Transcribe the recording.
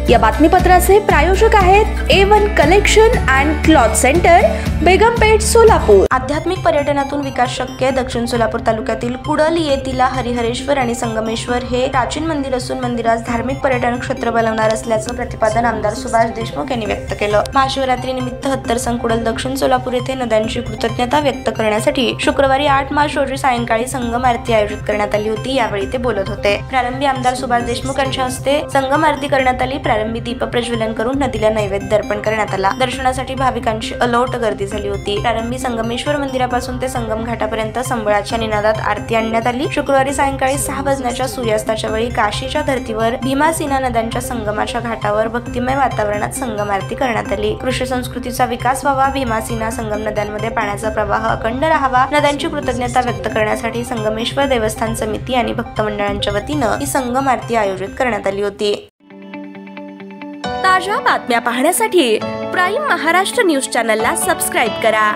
या बातमीपत्राचे प्रायोजक आहेत A1 collection and cloth centre, Begumpeth, Solapur. आध्यात्मिक पर्यटनातून विकास शक्य। दक्षिण सोलापूर तालुक्यातील कुडल येथील हरिहरेश्वर आणि संगमेश्वर हे प्राचीन मंदिर असून मंदिरास धार्मिक पर्यटन क्षेत्र बनवणार असल्याचं प्रतिपादन आमदार सुभाष देशमुख यांनी व्यक्त केलं। महाशिवरात्री निमित्त हत्तर संघ कुडल दक्षिण सोलापूर येथे नद्यांची कृतज्ञता व्यक्त करण्यासाठी शुक्रवारी 8 मार्च रोजी सायंकाळी संगम आरती आयोजित करण्यात आली होती। यावेळी ते बोलत होते। प्रारंभी आमदार सुभाष देशमुख यांच्या हस्ते संगम आरती करण्यात आली। प्रारंभी दीप प्रज्वलन करून नदीला नैवेद्य अर्पण करण्यात आला। दर्शनासाठी भाविकांची अलोट गर्दी झाली होती। प्रारंभी संगमेश्वर मंदिरापासून ते संगम घाटापर्यंत संबळाच्या निनादात आरती आणण्यात आली। शुक्रवारी सायंकाळी 6 वाजण्याच्या सूर्यास्ताच्या वेळी काशीच्या धर्तीवर भीमा-सीना नद्यांच्या संगमाच्या घाटावर भक्तिमय वातावरणात संगम आरती करण्यात आली। कृषी संस्कृतीचा विकास व्हावा, भीमा-सीना संगम नद्यांमध्ये पाण्याचा प्रवाह अखंड राहावा, नद्यांची कृतज्ञता व्यक्त करण्यासाठी संगमेश्वर देवस्थान समिती आणि भक्त मंडळांच्या वतीनं ही संगम आरती आयोजित करण्यात आली होती। ताज्या बातम्या पाहण्यासाठी प्राईम महाराष्ट्र न्यूज चॅनलला सबस्क्राईब करा।